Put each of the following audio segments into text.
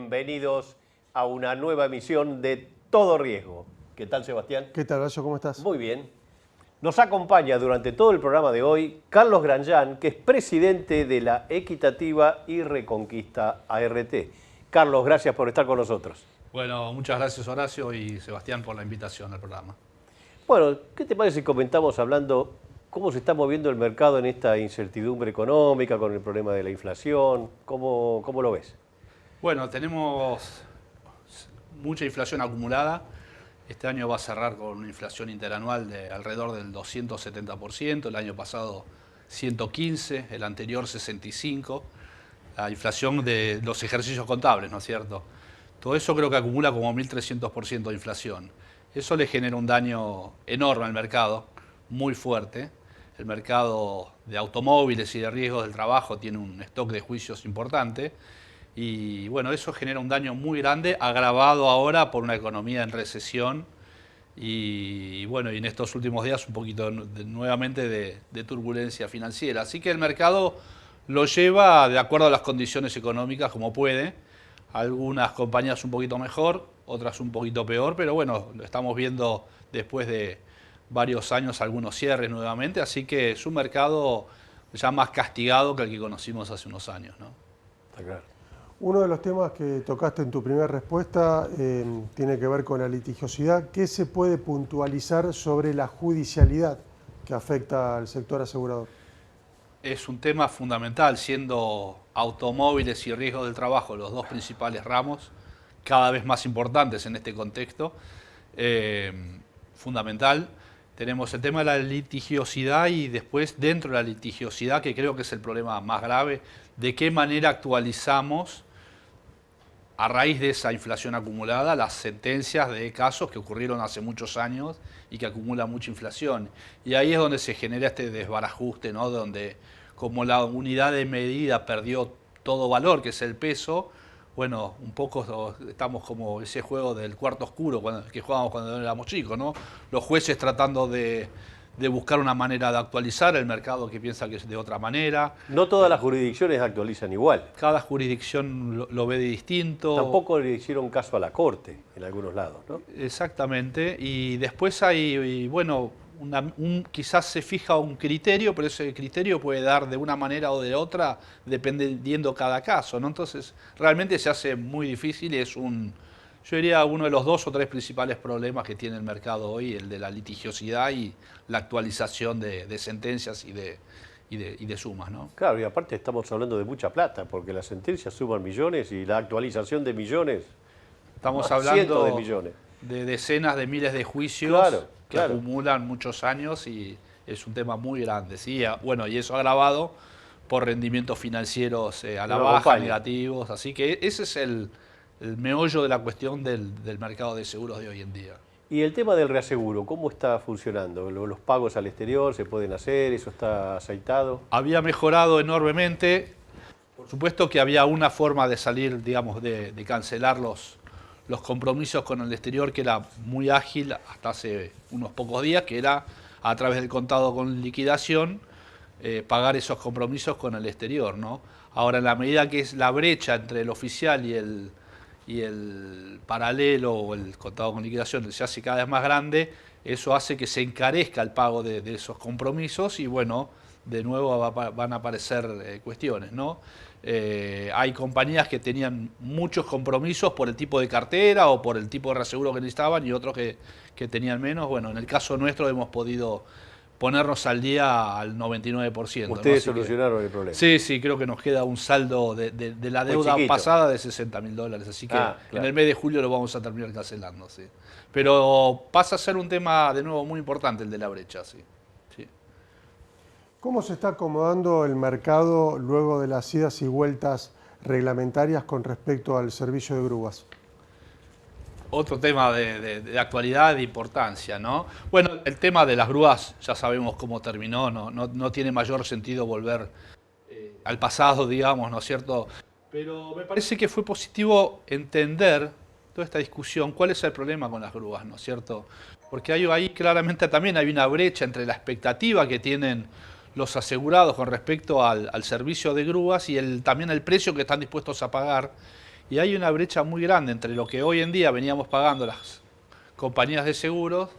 bienvenidos a una nueva emisión de Todo Riesgo. ¿Qué tal, Sebastián? ¿Qué tal, Horacio? ¿Cómo estás? Muy bien. Nos acompaña durante todo el programa de hoy Carlos Granján, que es presidente de la Equitativa y Reconquista ART. Carlos, gracias por estar con nosotros. Bueno, muchas gracias Horacio y Sebastián por la invitación al programa. Bueno, ¿qué te parece si comentamos hablando cómo se está moviendo el mercado en esta incertidumbre económica con el problema de la inflación? ¿Cómo lo ves? Bueno, tenemos mucha inflación acumulada. Este año va a cerrar con una inflación interanual de alrededor del 270%, el año pasado 115%, el anterior 65%. La inflación de los ejercicios contables, ¿no es cierto? Todo eso creo que acumula como 1.300% de inflación. Eso le genera un daño enorme al mercado, muy fuerte. El mercado de automóviles y de riesgos del trabajo tiene un stock de juicios importante. Y bueno, eso genera un daño muy grande, agravado ahora por una economía en recesión. Y bueno, y en estos últimos días un poquito nuevamente de turbulencia financiera. Así que el mercado lo lleva de acuerdo a las condiciones económicas como puede. Algunas compañías un poquito mejor, otras un poquito peor, pero bueno, lo estamos viendo después de varios años algunos cierres nuevamente, así que es un mercado ya más castigado que el que conocimos hace unos años, ¿no? Está claro. Uno de los temas que tocaste en tu primera respuesta tiene que ver con la litigiosidad. ¿Qué se puede puntualizar sobre la judicialidad que afecta al sector asegurador? Es un tema fundamental, siendo automóviles y riesgos del trabajo los dos principales ramos, cada vez más importantes en este contexto, fundamental. Tenemos el tema de la litigiosidad y después dentro de la litigiosidad, que creo que es el problema más grave, de qué manera actualizamos a raíz de esa inflación acumulada las sentencias de casos que ocurrieron hace muchos años y que acumulan mucha inflación. Y ahí es donde se genera este desbarajuste, ¿no? Donde como la unidad de medida perdió todo valor, que es el peso, bueno, un poco estamos como ese juego del cuarto oscuro que jugábamos cuando éramos chicos, ¿no? Los jueces tratando de buscar una manera de actualizar, el mercado que piensa que es de otra manera. No todas las jurisdicciones actualizan igual. Cada jurisdicción lo ve de distinto. Tampoco le hicieron caso a la Corte en algunos lados, ¿no? Exactamente. Y después hay, bueno, quizás se fija un criterio, pero ese criterio puede dar de una manera o de otra dependiendo cada caso, ¿no? Entonces, realmente se hace muy difícil y es yo diría uno de los dos o tres principales problemas que tiene el mercado hoy, el de la litigiosidad y la actualización de sentencias y de sumas, ¿no? Claro, y aparte estamos hablando de mucha plata, porque las sentencias suman millones y la actualización de millones, Estamos cientos hablando de millones. de decenas de miles de juicios que acumulan muchos años y es un tema muy grande, ¿sí? Bueno, y eso agravado por rendimientos financieros a la baja, negativos, así que ese es el meollo de la cuestión del mercado de seguros de hoy en día. Y el tema del reaseguro, ¿cómo está funcionando? ¿Los pagos al exterior se pueden hacer? ¿Eso está aceitado? Había mejorado enormemente. Por supuesto que había una forma de salir, digamos, de cancelar los compromisos con el exterior que era muy ágil hasta hace unos pocos días, que era a través del contado con liquidación pagar esos compromisos con el exterior, ¿no? Ahora, en la medida que es la brecha entre el oficial y el paralelo o el contado con liquidación se hace cada vez más grande, eso hace que se encarezca el pago de esos compromisos y bueno, de nuevo van a aparecer cuestiones, ¿no? Hay compañías que tenían muchos compromisos por el tipo de cartera o por el tipo de reaseguro que necesitaban y otros que tenían menos. Bueno, en el caso nuestro hemos podido ponernos al día al 99%. ¿Ustedes ¿no? solucionaron el problema? Sí, creo que nos queda un saldo de la deuda pasada de $60.000, así que claro. En el mes de julio lo vamos a terminar cancelando, sí. Pero pasa a ser un tema, de nuevo, muy importante el de la brecha, sí. ¿Cómo se está acomodando el mercado luego de las idas y vueltas reglamentarias con respecto al servicio de grúas? Otro tema de actualidad, de importancia, ¿no? Bueno, el tema de las grúas ya sabemos cómo terminó, no tiene mayor sentido volver al pasado, digamos, ¿no es cierto? Pero me parece que fue positivo entender toda esta discusión, cuál es el problema con las grúas, ¿no es cierto? Porque ahí claramente también hay una brecha entre la expectativa que tienen los asegurados con respecto al servicio de grúas y también el precio que están dispuestos a pagar. Y hay una brecha muy grande entre lo que hoy en día veníamos pagando las compañías de seguros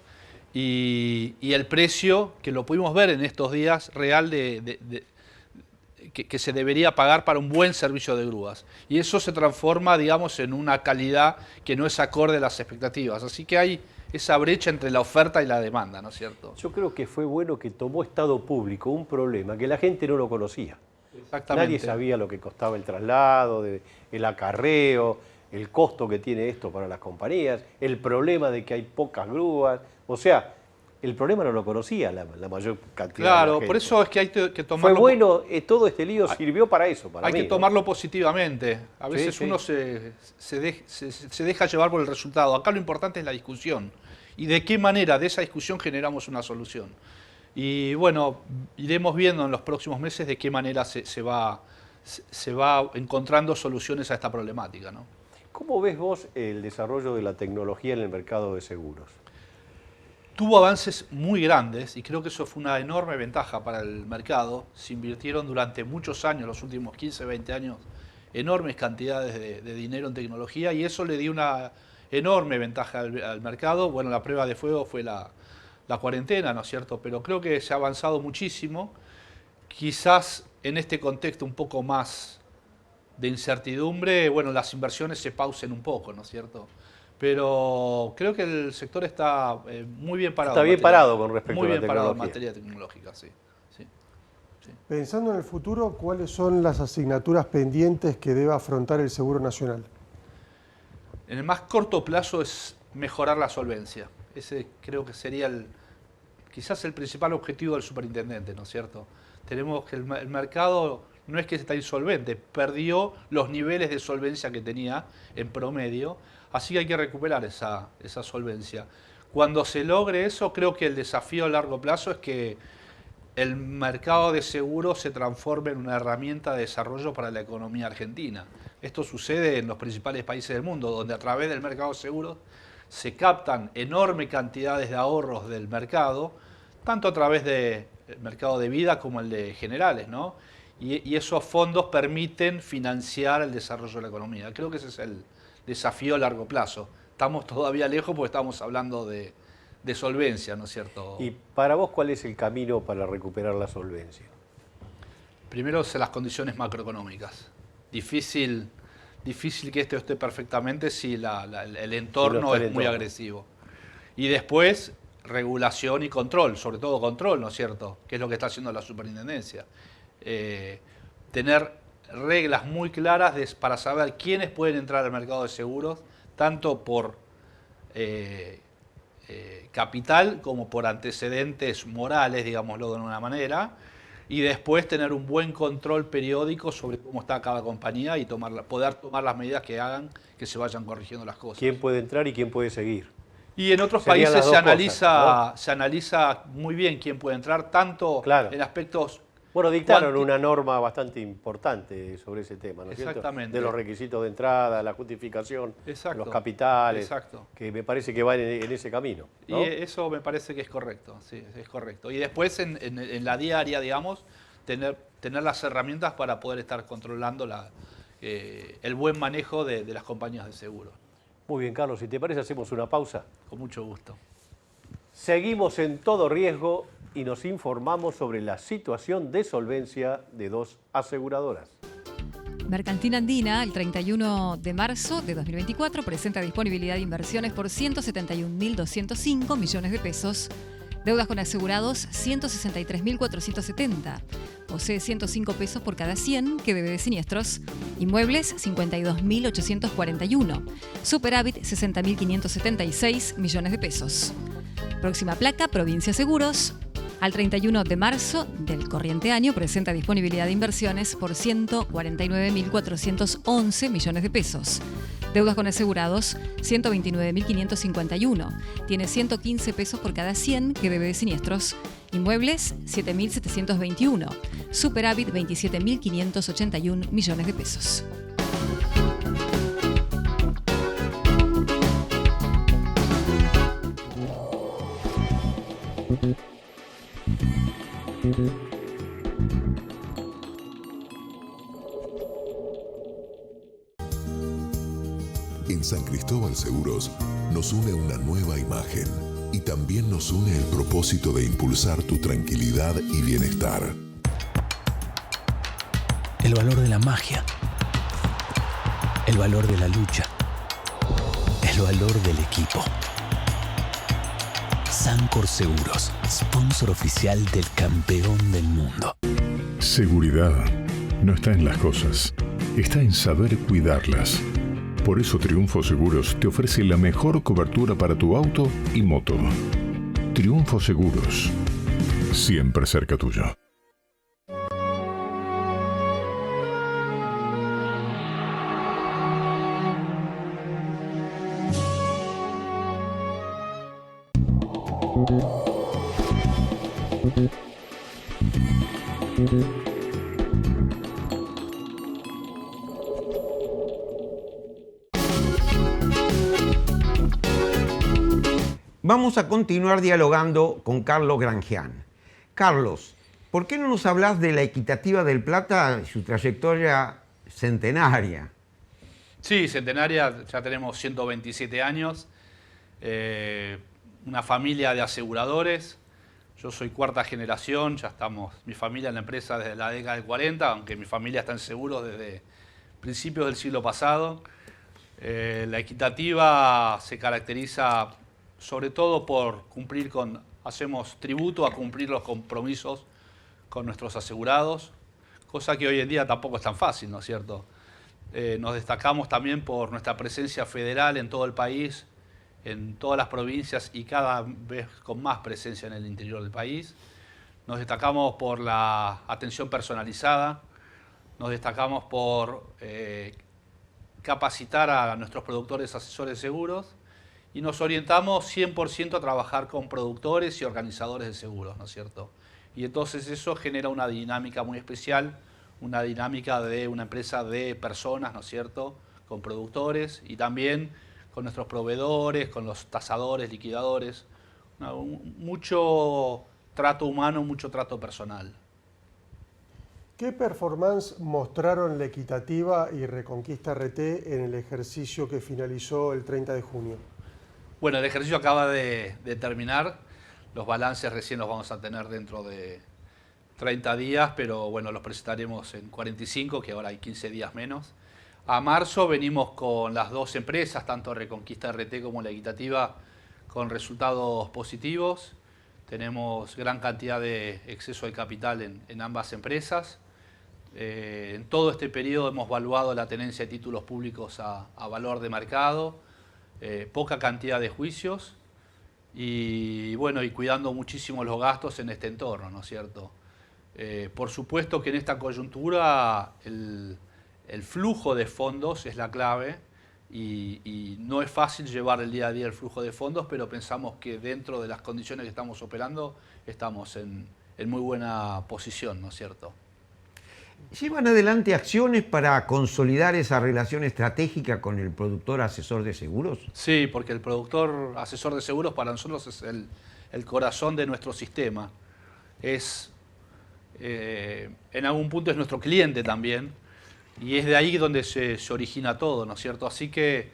y el precio que lo pudimos ver en estos días real que se debería pagar para un buen servicio de grúas. Y eso se transforma, digamos, en una calidad que no es acorde a las expectativas. Así que hay esa brecha entre la oferta y la demanda, ¿no es cierto? Yo creo que fue bueno que tomó Estado Público un problema que la gente no lo conocía. Exactamente. Nadie sabía lo que costaba el traslado, el acarreo, el costo que tiene esto para las compañías, el problema de que hay pocas grúas. O sea, el problema no lo conocía la mayor cantidad de la Claro, gente. por eso es que hay que tomarlo... Fue bueno, todo este lío sirvió para eso, para Hay mí, que ¿no? tomarlo positivamente. A veces Sí. uno se deja llevar por el resultado. Acá lo importante es la discusión. Y de qué manera de esa discusión generamos una solución. Y bueno, iremos viendo en los próximos meses de qué manera se va encontrando soluciones a esta problemática, ¿no? ¿Cómo ves vos el desarrollo de la tecnología en el mercado de seguros? Tuvo avances muy grandes y creo que eso fue una enorme ventaja para el mercado. Se invirtieron durante muchos años, los últimos 15, 20 años, enormes cantidades de dinero en tecnología y eso le dio una enorme ventaja al mercado. Bueno, la prueba de fuego fue la cuarentena, ¿no es cierto? Pero creo que se ha avanzado muchísimo. Quizás en este contexto un poco más de incertidumbre, bueno, las inversiones se pausen un poco, ¿no es cierto? Pero creo que el sector está muy bien parado. Está bien parado con respecto muy a la bien parado en tecnología. materia tecnológica, sí. Pensando en el futuro, ¿cuáles son las asignaturas pendientes que debe afrontar el Seguro Nacional? En el más corto plazo es mejorar la solvencia. Ese creo que sería quizás el principal objetivo del superintendente, ¿no es cierto? Tenemos que el mercado no es que está insolvente, perdió los niveles de solvencia que tenía en promedio, así que hay que recuperar esa solvencia. Cuando se logre eso, creo que el desafío a largo plazo es que el mercado de seguros se transforme en una herramienta de desarrollo para la economía argentina. Esto sucede en los principales países del mundo, donde a través del mercado de seguros se captan enormes cantidades de ahorros del mercado, tanto a través del mercado de vida como el de generales, ¿no? Y esos fondos permiten financiar el desarrollo de la economía. Creo que ese es el desafío a largo plazo. Estamos todavía lejos porque estamos hablando de solvencia, ¿no es cierto? ¿Y para vos cuál es el camino para recuperar la solvencia? Primero, las condiciones macroeconómicas. Difícil que esto esté perfectamente si el entorno es muy agresivo. Y después, regulación y control, sobre todo control, ¿no es cierto? Que es lo que está haciendo la superintendencia. Tener reglas muy claras para saber quiénes pueden entrar al mercado de seguros, tanto por capital como por antecedentes morales, digámoslo de una manera, y después tener un buen control periódico sobre cómo está cada compañía y poder tomar las medidas que hagan que se vayan corrigiendo las cosas. ¿Quién puede entrar y quién puede seguir? Y en otros Serían países se analiza muy bien quién puede entrar, tanto en aspectos... Bueno, dictaron una norma bastante importante sobre ese tema, ¿no es cierto? Exactamente. De los requisitos de entrada, la justificación, Exacto. los capitales, Exacto. que me parece que van en ese camino, ¿no? Y eso me parece que es correcto, sí, es correcto. Y después en la diaria, digamos, tener las herramientas para poder estar controlando el buen manejo de las compañías de seguro. Muy bien, Carlos, si te parece hacemos una pausa. Con mucho gusto. Seguimos en Todo Riesgo y nos informamos sobre la situación de solvencia de dos aseguradoras. Mercantil Andina, el 31 de marzo de 2024, presenta disponibilidad de inversiones por 171.205 millones de pesos. Deudas con asegurados, 163.470. Posee 105 pesos por cada 100 que debe de siniestros. Inmuebles, 52.841. Superávit, 60.576 millones de pesos. Próxima placa, Provincia Seguros. Al 31 de marzo del corriente año presenta disponibilidad de inversiones por 149.411 millones de pesos. Deudas con asegurados, 129.551. Tiene 115 pesos por cada 100 que debe de siniestros. Inmuebles, 7.721. Superávit, 27.581 millones de pesos. San Cristóbal Seguros nos une una nueva imagen y también nos une el propósito de impulsar tu tranquilidad y bienestar. El valor de la magia, el valor de la lucha, el valor del equipo. Sancor Seguros, sponsor oficial del campeón del mundo. Seguridad no está en las cosas, está en saber cuidarlas. Por eso Triunfo Seguros te ofrece la mejor cobertura para tu auto y moto. Triunfo Seguros, siempre cerca tuyo. Vamos a continuar dialogando con Carlos Grangean. Carlos, ¿por qué no nos hablas de la Equitativa del Plata y su trayectoria centenaria? Sí, centenaria, ya tenemos 127 años, una familia de aseguradores. Yo soy cuarta generación, ya estamos, mi familia en la empresa desde la década del 40, aunque mi familia está en seguros desde principios del siglo pasado. La Equitativa se caracteriza sobre todo por hacemos tributo a cumplir los compromisos con nuestros asegurados, cosa que hoy en día tampoco es tan fácil, ¿no es cierto? Nos destacamos también por nuestra presencia federal en todo el país, en todas las provincias y cada vez con más presencia en el interior del país. Nos destacamos por la atención personalizada, nos destacamos por capacitar a nuestros productores asesores seguros y nos orientamos 100% a trabajar con productores y organizadores de seguros, ¿no es cierto? Y entonces eso genera una dinámica muy especial, una dinámica de una empresa de personas, ¿no es cierto?, con productores y también con nuestros proveedores, con los tasadores, liquidadores. Mucho trato humano, mucho trato personal. ¿Qué performance mostraron la Equitativa y Reconquista RT en el ejercicio que finalizó el 30 de junio? Bueno, el ejercicio acaba de terminar. Los balances recién los vamos a tener dentro de 30 días, pero bueno, los presentaremos en 45, que ahora hay 15 días menos. A marzo venimos con las dos empresas, tanto Reconquista RT como la Equitativa, con resultados positivos. Tenemos gran cantidad de exceso de capital en ambas empresas. En todo este periodo hemos valuado la tenencia de títulos públicos a valor de mercado, poca cantidad de juicios y bueno, y cuidando muchísimo los gastos en este entorno, ¿no es cierto? Por supuesto que en esta coyuntura el flujo de fondos es la clave y no es fácil llevar el día a día el flujo de fondos, pero pensamos que dentro de las condiciones que estamos operando estamos en muy buena posición, ¿no es cierto? ¿Llevan adelante acciones para consolidar esa relación estratégica con el productor asesor de seguros? Sí, porque el productor asesor de seguros para nosotros es el corazón de nuestro sistema. En algún punto es nuestro cliente también y es de ahí donde se origina todo, ¿no es cierto? Así que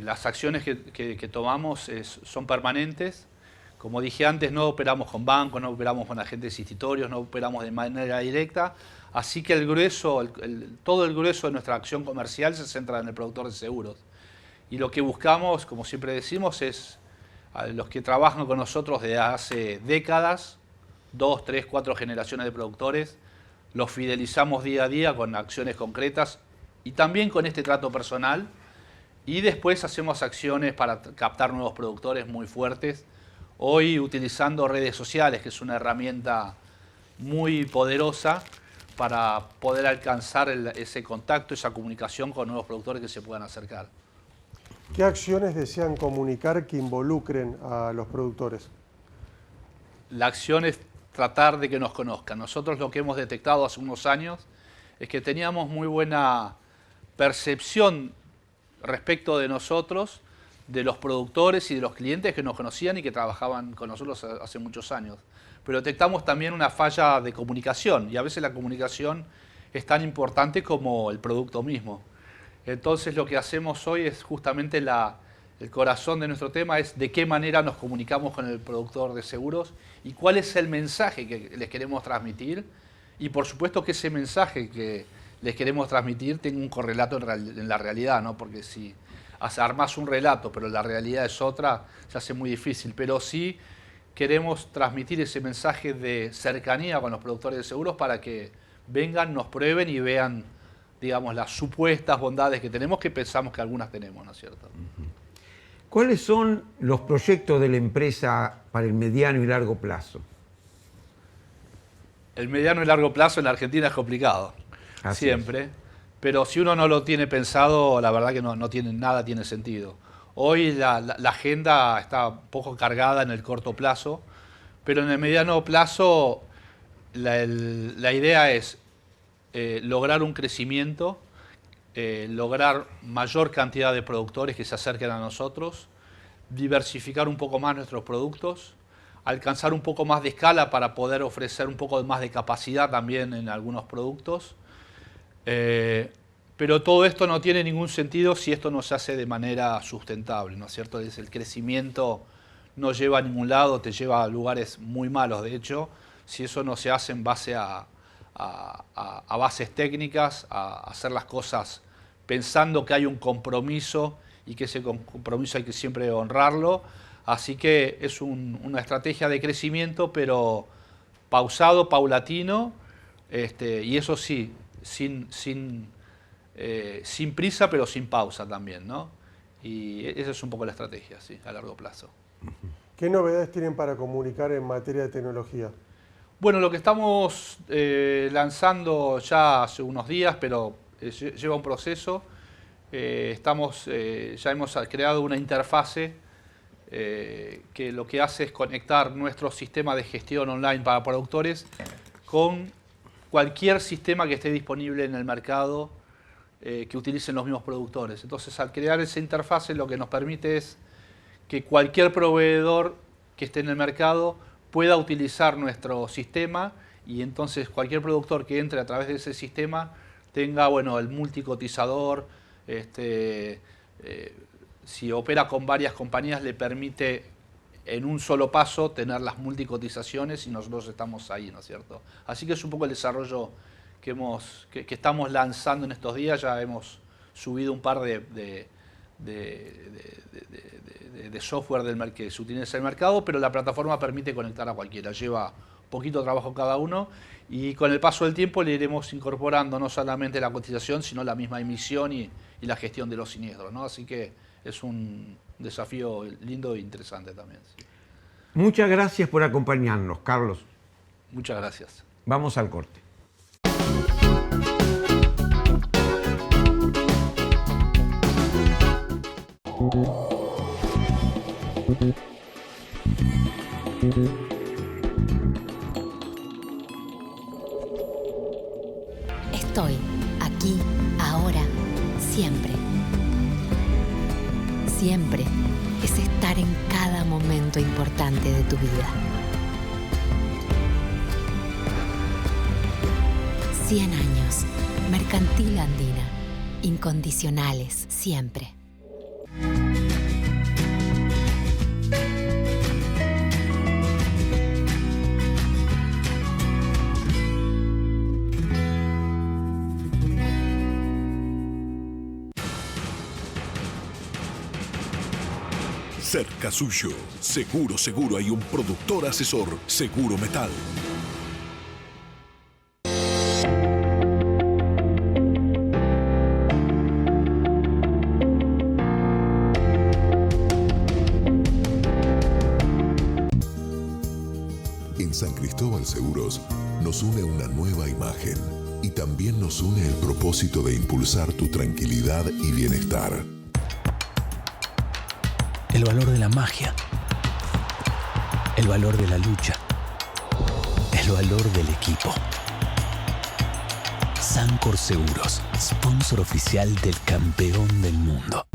las acciones que tomamos son permanentes. Como dije antes, no operamos con bancos, no operamos con agentes institutorios, no operamos de manera directa. Así que todo el grueso de nuestra acción comercial se centra en el productor de seguros. Y lo que buscamos, como siempre decimos, es a los que trabajan con nosotros desde hace décadas, 2, 3, 4 generaciones de productores, los fidelizamos día a día con acciones concretas y también con este trato personal. Y después hacemos acciones para captar nuevos productores muy fuertes. Hoy utilizando redes sociales, que es una herramienta muy poderosa para poder alcanzar ese contacto, esa comunicación con nuevos productores que se puedan acercar. ¿Qué acciones desean comunicar que involucren a los productores? La acción es tratar de que nos conozcan. Nosotros lo que hemos detectado hace unos años es que teníamos muy buena percepción respecto de nosotros, de los productores y de los clientes que nos conocían y que trabajaban con nosotros hace muchos años. Pero detectamos también una falla de comunicación y a veces la comunicación es tan importante como el producto mismo. Entonces lo que hacemos hoy es justamente el corazón de nuestro tema, es de qué manera nos comunicamos con el productor de seguros y cuál es el mensaje que les queremos transmitir. Y por supuesto que ese mensaje que les queremos transmitir tenga un correlato en la realidad, ¿no? Porque si armás un relato pero la realidad es otra, se hace muy difícil. Pero sí queremos transmitir ese mensaje de cercanía con los productores de seguros para que vengan, nos prueben y vean, digamos, las supuestas bondades que tenemos, que pensamos que algunas tenemos, ¿no es cierto? ¿Cuáles son los proyectos de la empresa para el mediano y largo plazo? El mediano y largo plazo en la Argentina es complicado, Así siempre. Pero si uno no lo tiene pensado, la verdad que nada tiene sentido. Hoy la agenda está un poco cargada en el corto plazo, pero en el mediano plazo la idea es lograr un crecimiento, lograr mayor cantidad de productores que se acerquen a nosotros, diversificar un poco más nuestros productos, alcanzar un poco más de escala para poder ofrecer un poco más de capacidad también en algunos productos. Pero todo esto no tiene ningún sentido si esto no se hace de manera sustentable, ¿no es cierto? El crecimiento no lleva a ningún lado, te lleva a lugares muy malos. De hecho, si eso no se hace en base a bases técnicas, a hacer las cosas pensando que hay un compromiso y que ese compromiso hay que siempre honrarlo. Así que es una estrategia de crecimiento, pero pausado, paulatino, y eso sí, sin prisa, pero sin pausa también, ¿no? Y esa es un poco la estrategia, sí, a largo plazo. ¿Qué novedades tienen para comunicar en materia de tecnología? Bueno, lo que estamos lanzando ya hace unos días, pero lleva un proceso. Ya hemos creado una interfase que lo que hace es conectar nuestro sistema de gestión online para productores con cualquier sistema que esté disponible en el mercado que utilicen los mismos productores. Entonces, al crear esa interfase, lo que nos permite es que cualquier proveedor que esté en el mercado pueda utilizar nuestro sistema, y entonces cualquier productor que entre a través de ese sistema tenga, bueno, el multicotizador. Si opera con varias compañías, le permite en un solo paso tener las multicotizaciones, y nosotros estamos ahí, ¿no es cierto? Así que es un poco el desarrollo que estamos lanzando en estos días. Ya hemos subido un par de software que se utiliza en el mercado, pero la plataforma permite conectar a cualquiera. Lleva poquito trabajo cada uno, y con el paso del tiempo le iremos incorporando no solamente la cotización, sino la misma emisión y la gestión de los siniestros, ¿no? Así que es un desafío lindo e interesante también. Sí. Muchas gracias por acompañarnos, Carlos. Muchas gracias. Vamos al corte. Estoy aquí, ahora, siempre. Siempre es estar en cada momento importante de tu vida. 100 años. Mercantil Andina. Incondicionales, siempre. Cerca suyo, seguro hay un productor asesor, Seguro Metal. En San Cristóbal Seguros nos une una nueva imagen, y también nos une el propósito de impulsar tu tranquilidad y bienestar. El valor de la magia, el valor de la lucha, el valor del equipo. Sancor Seguros, sponsor oficial del campeón del mundo.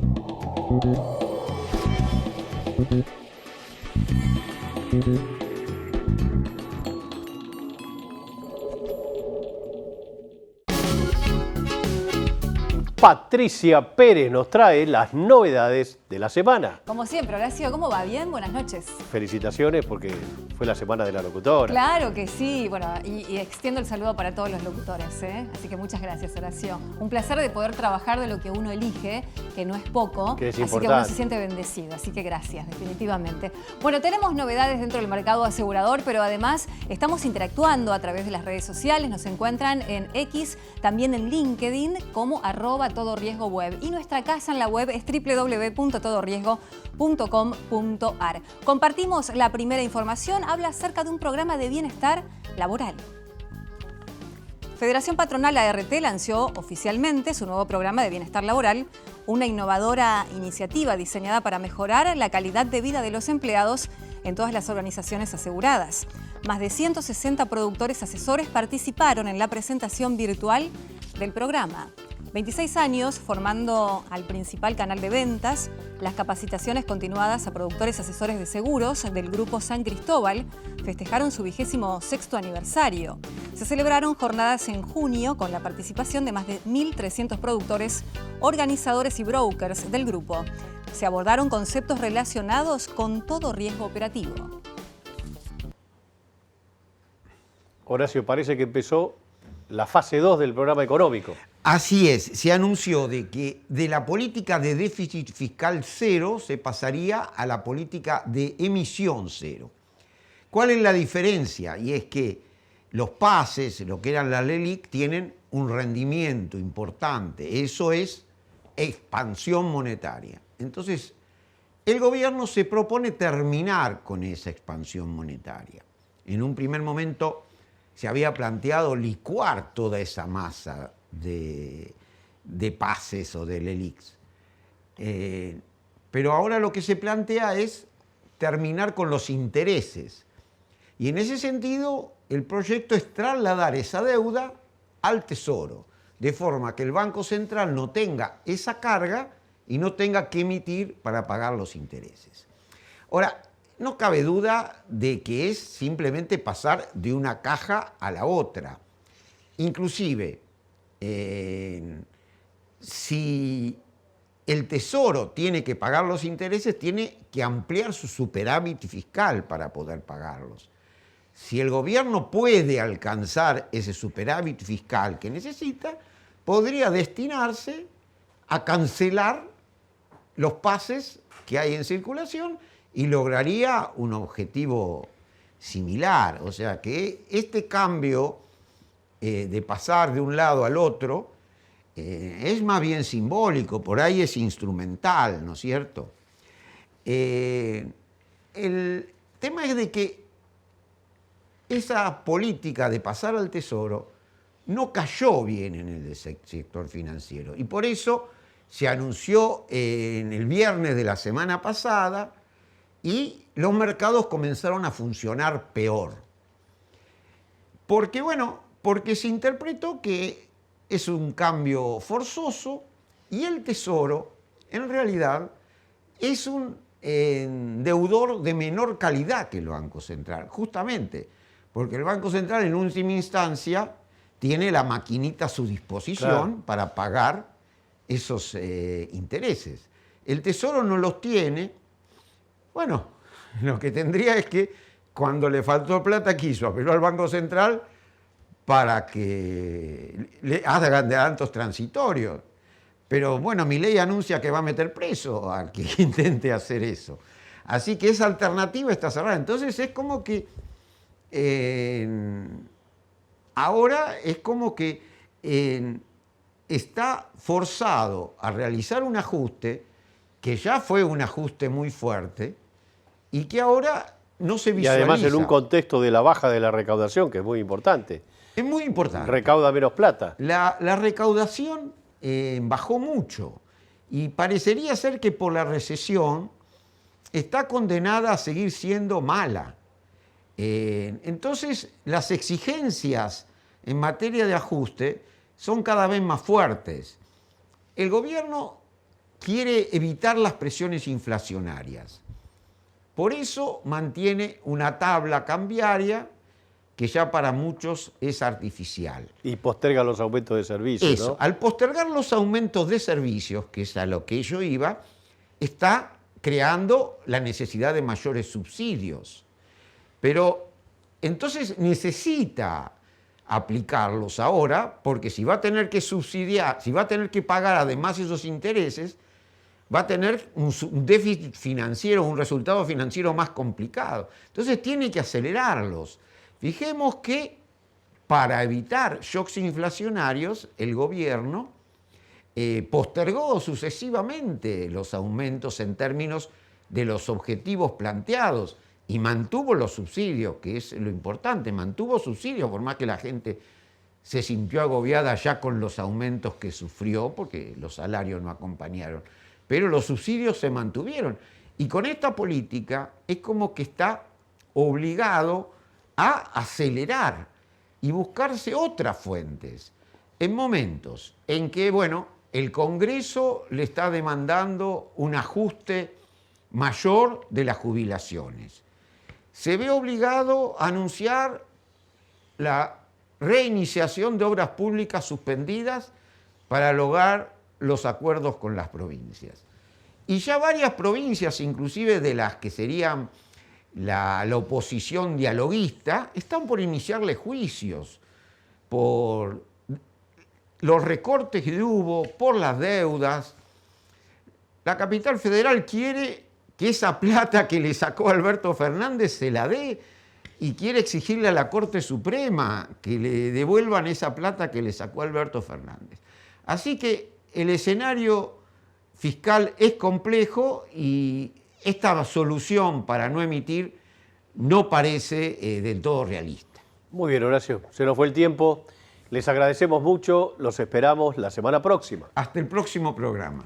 Patricia Pérez nos trae las novedades de la semana. Como siempre, Horacio, ¿cómo va? ¿Bien? Buenas noches. Felicitaciones porque fue la semana de la locutora. Claro que sí, bueno, y extiendo el saludo para todos los locutores, ¿eh? Así que muchas gracias, Horacio. Un placer de poder trabajar de lo que uno elige, que no es poco, que es así importante. que uno se siente bendecido, así que gracias, definitivamente. Bueno, tenemos novedades dentro del mercado asegurador, pero además estamos interactuando a través de las redes sociales, nos encuentran en X, también en LinkedIn, como @todoriesgoweb. Y nuestra casa en la web es www.todoriesgo.com.ar. Compartimos la primera información, habla acerca de un programa de bienestar laboral. Federación Patronal ART lanzó oficialmente su nuevo programa de bienestar laboral, una innovadora iniciativa diseñada para mejorar la calidad de vida de los empleados en todas las organizaciones aseguradas. Más de 160 productores asesores participaron en la presentación virtual del programa. 26 años formando al principal canal de ventas, las capacitaciones continuadas a productores asesores de seguros del Grupo San Cristóbal festejaron su 26º aniversario. Se celebraron jornadas en junio con la participación de más de 1.300 productores, organizadores y brokers del grupo. Se abordaron conceptos relacionados con todo riesgo operativo. Horacio, parece que empezó la fase 2 del programa económico. Así es, se anunció de que de la política de déficit fiscal cero se pasaría a la política de emisión cero. ¿Cuál es la diferencia? Y es que los pases, lo que eran la LELIQ, tienen un rendimiento importante. Eso es expansión monetaria. Entonces, el gobierno se propone terminar con esa expansión monetaria. En un primer momento se había planteado licuar toda esa masa de pases o de LELIQs. Pero ahora lo que se plantea es terminar con los intereses. Y en ese sentido, el proyecto es trasladar esa deuda al Tesoro, de forma que el Banco Central no tenga esa carga y no tenga que emitir para pagar los intereses. Ahora, no cabe duda de que es simplemente pasar de una caja a la otra. Inclusive, si el Tesoro tiene que pagar los intereses, tiene que ampliar su superávit fiscal para poder pagarlos. Si el gobierno puede alcanzar ese superávit fiscal que necesita, podría destinarse a cancelar los pases que hay en circulación y lograría un objetivo similar. O sea que este cambio de pasar de un lado al otro es más bien simbólico, por ahí es instrumental, ¿no es cierto? El tema es de que esa política de pasar al Tesoro no cayó bien en el sector financiero y por eso se anunció en el viernes de la semana pasada y los mercados comenzaron a funcionar peor. Porque, bueno, porque se interpretó que es un cambio forzoso y el Tesoro, en realidad, es un deudor de menor calidad que el Banco Central, justamente, porque el Banco Central en última instancia tiene la maquinita a su disposición, claro, para pagar esos intereses. El Tesoro no los tiene. Bueno, lo que tendría es que cuando le faltó plata quiso apeló al Banco Central para que le hagan adelantos transitorios. Pero bueno, Milei anuncia que va a meter preso al que intente hacer eso. Así que esa alternativa está cerrada. Entonces es como que ahora es como que está forzado a realizar un ajuste que ya fue un ajuste muy fuerte y que ahora no se visualiza. Y además en un contexto de la baja de la recaudación, que es muy importante. Es muy importante. Recauda menos plata. La recaudación bajó mucho y parecería ser que por la recesión está condenada a seguir siendo mala. Entonces, las exigencias en materia de ajuste son cada vez más fuertes. El gobierno quiere evitar las presiones inflacionarias. Por eso mantiene una tabla cambiaria que ya para muchos es artificial. Y posterga los aumentos de servicios, Eso, ¿no? al postergar los aumentos de servicios, que es a lo que yo iba, está creando la necesidad de mayores subsidios. Pero entonces necesita aplicarlos ahora, porque si va a tener que subsidiar, si va a tener que pagar además esos intereses, va a tener un déficit financiero, un resultado financiero más complicado. Entonces tiene que acelerarlos. Fijemos que para evitar shocks inflacionarios, el gobierno postergó sucesivamente los aumentos en términos de los objetivos planteados y mantuvo los subsidios, que es lo importante, mantuvo subsidios, por más que la gente se sintió agobiada ya con los aumentos que sufrió, porque los salarios no acompañaron, pero los subsidios se mantuvieron. Y con esta política es como que está obligado a acelerar y buscarse otras fuentes en momentos en que, bueno, el Congreso le está demandando un ajuste mayor de las jubilaciones. Se ve obligado a anunciar la reiniciación de obras públicas suspendidas para lograr los acuerdos con las provincias. Y ya varias provincias, inclusive de las que serían la oposición dialoguista, están por iniciarle juicios por los recortes que hubo, por las deudas. La capital federal quiere que esa plata que le sacó Alberto Fernández se la dé y quiere exigirle a la Corte Suprema que le devuelvan esa plata que le sacó Alberto Fernández. Así que el escenario fiscal es complejo y esta solución para no emitir no parece del todo realista. Muy bien, Horacio. Se nos fue el tiempo. Les agradecemos mucho. Los esperamos la semana próxima. Hasta el próximo programa.